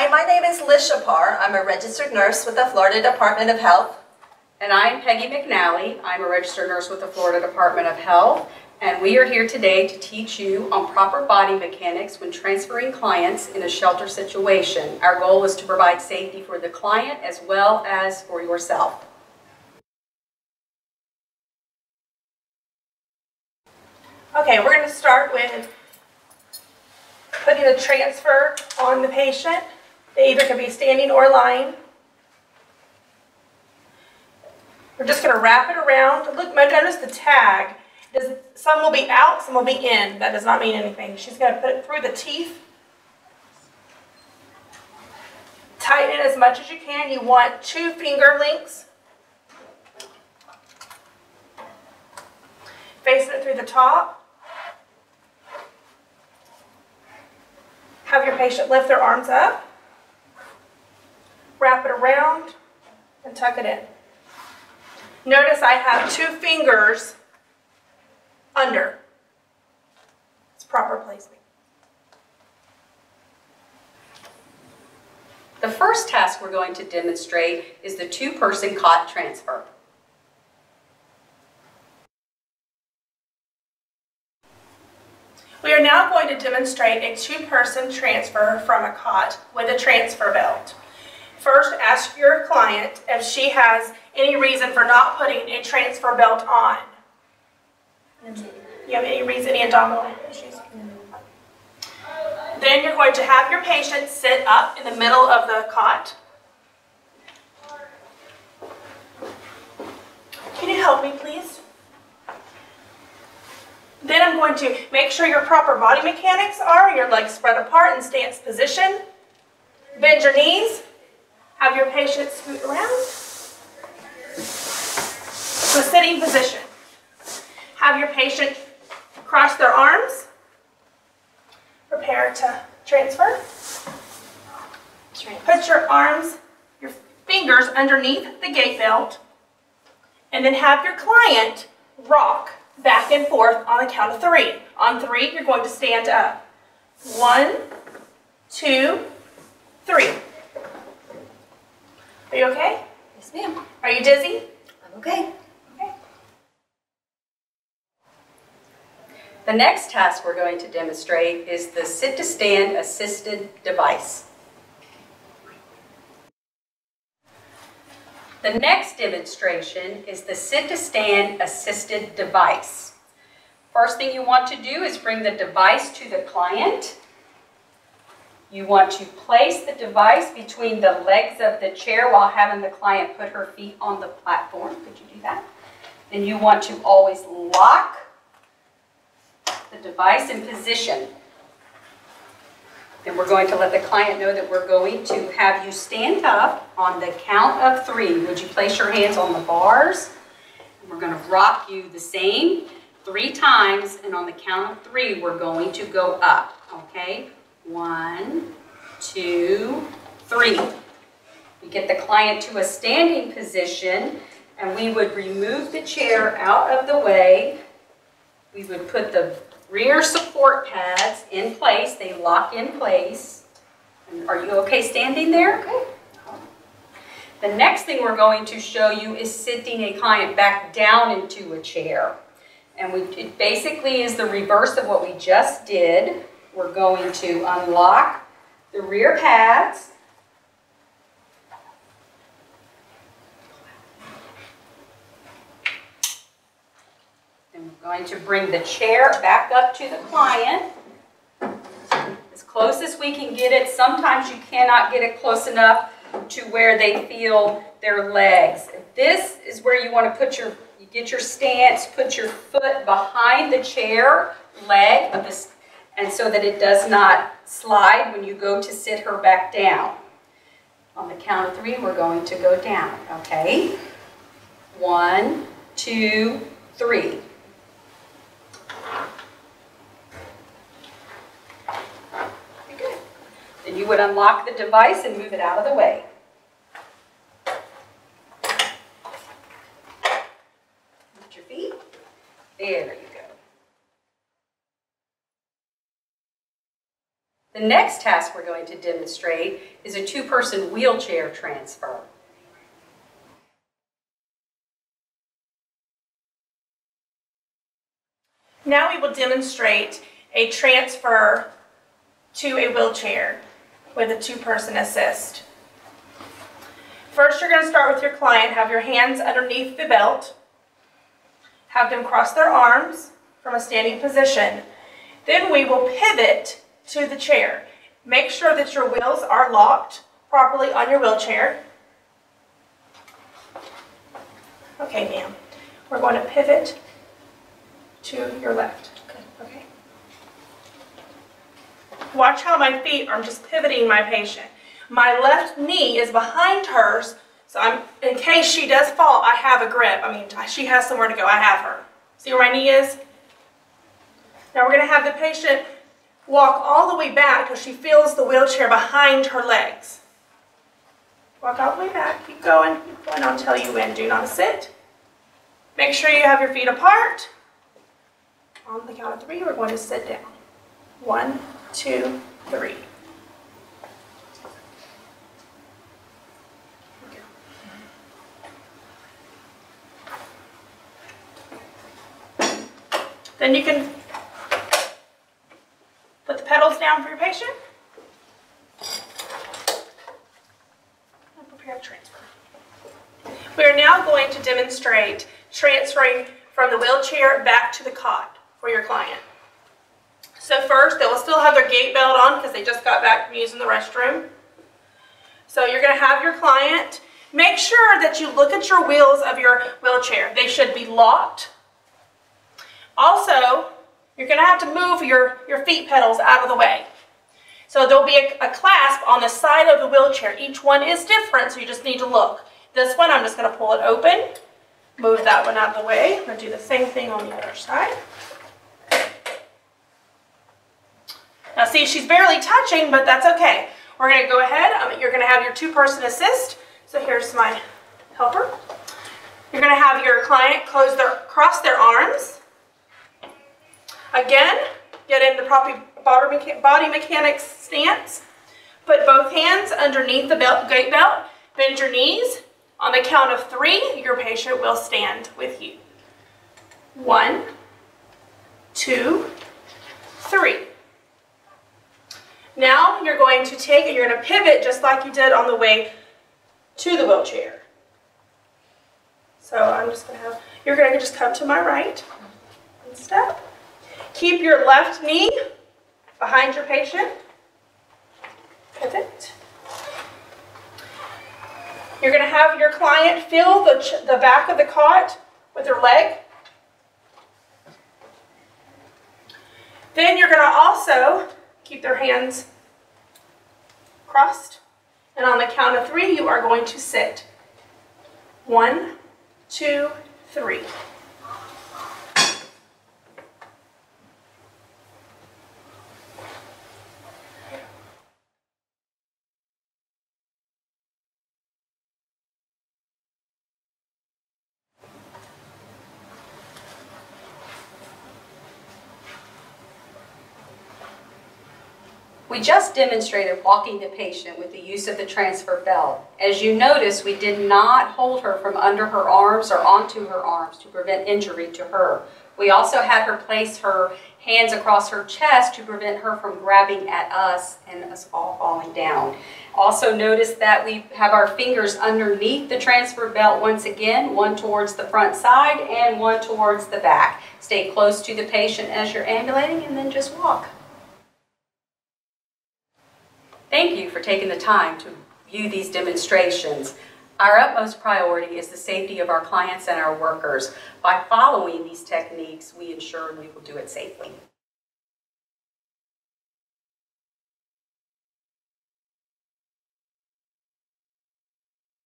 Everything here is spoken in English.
Hi, my name is Liz Shapar. I'm a registered nurse with the Florida Department of Health. And I'm Peggy McNally. I'm a registered nurse with the Florida Department of Health. And we are here today to teach you on proper body mechanics when transferring clients in a shelter situation. Our goal is to provide safety for the client as well as for yourself. Okay, we're going to start with putting a transfer on the patient. They either can be standing or lying. We're just going to wrap it around. Look, notice the tag. Some will be out, some will be in. That does not mean anything. She's going to put it through the teeth. Tighten it as much as you can. You want 2 finger lengths. Facing it through the top. Have your patient lift their arms up. Wrap it around and tuck it in. Notice I have 2 fingers under. It's proper placement. The first task we're going to demonstrate is the 2-person cot transfer. We are now going to demonstrate a 2-person transfer from a cot with a transfer belt. First, ask your client if she has any reason for not putting a transfer belt on. You have any reason, any abdominal issues? Then you're going to have your patient sit up in the middle of the cot. Can you help me, please? Then I'm going to make sure your proper body mechanics are your legs spread apart in stance position. Bend your knees. Have your patient scoot around to a sitting position. Have your patient cross their arms. Prepare to transfer. Put your arms, your fingers underneath the gait belt, and then have your client rock back and forth on the count of 3. On 3, you're going to stand up. 1, 2, 3. Are you okay? Yes, ma'am. Are you dizzy? I'm okay. Okay. The next task we're going to demonstrate is the sit-to-stand assisted device. The next demonstration is the sit-to-stand assisted device. First thing you want to do is bring the device to the client. You want to place the device between the legs of the chair while having the client put her feet on the platform. Could you do that? Then you want to always lock the device in position. Then we're going to let the client know that we're going to have you stand up on the count of 3. Would you place your hands on the bars? We're going to rock you the same 3 times, and on the count of 3, we're going to go up. Okay? 1, 2, 3. We get the client to a standing position, and we would remove the chair out of the way. We would put the rear support pads in place. They lock in place. And are you okay standing there? Okay. The next thing we're going to show you is sitting a client back down into a chair. And it basically is the reverse of what we just did. We're going to unlock the rear pads. And we're going to bring the chair back up to the client as close as we can get it. Sometimes you cannot get it close enough to where they feel their legs. This is where you want to get your stance, put your foot behind the chair leg of the, and so that it does not slide when you go to sit her back down. On the count of 3, we're going to go down, okay? 1, 2, 3. Okay, good. Then you would unlock the device and move it out of the way. Lift your feet. There you go. The next task we're going to demonstrate is a two-person wheelchair transfer. Now we will demonstrate a transfer to a wheelchair with a two-person assist. First, you're going to start with your client. Have your hands underneath the belt. Have them cross their arms from a standing position. Then we will pivot to the chair. Make sure that your wheels are locked properly on your wheelchair. Okay, ma'am. We're going to pivot to your left. Okay. Watch how my feet are just pivoting my patient. My left knee is behind hers, so in case she does fall, I have a grip. I mean, she has somewhere to go. I have her. See where my knee is? Now we're going to have the patient walk all the way back because she feels the wheelchair behind her legs. Walk all the way back. Keep going. Keep going. I'll tell you when. Do not sit. Make sure you have your feet apart. On the count of 3, we're going to sit down. 1, 2, 3. Then you can put the pedals down for your patient and prepare to transfer. We are now going to demonstrate transferring from the wheelchair back to the cot for your client. So first, they will still have their gait belt on because they just got back from using the restroom. So you're going to have your client. Make sure that you look at your wheels of your wheelchair. They should be locked. Also, you're going to have to move your feet pedals out of the way. So there'll be a clasp on the side of the wheelchair. Each one is different, so you just need to look. This one, I'm just going to pull it open. Move that one out of the way. I'm going to do the same thing on the other side. Now see, she's barely touching, but that's okay. We're going to go ahead. You're going to have your two-person assist. So here's my helper. You're going to have your client cross their arms. Again, get in the proper body mechanics stance. Put both hands underneath the gait belt. Bend your knees. On the count of 3, your patient will stand with you. 1, 2, 3. Now you're going to take and you're going to pivot just like you did on the way to the wheelchair. So I'm just going to have, you're going to just come to my right and step. Keep your left knee behind your patient. Pivot. You're going to have your client feel the back of the cot with her leg. Then you're going to also keep their hands crossed. And on the count of 3, you are going to sit. 1, 2, 3. We just demonstrated walking the patient with the use of the transfer belt. As you notice, we did not hold her from under her arms or onto her arms to prevent injury to her. We also had her place her hands across her chest to prevent her from grabbing at us and us all falling down. Also notice that we have our fingers underneath the transfer belt once again, one towards the front side and one towards the back. Stay close to the patient as you're ambulating and then just walk. Thank you for taking the time to view these demonstrations. Our utmost priority is the safety of our clients and our workers. By following these techniques, we ensure we will do it safely.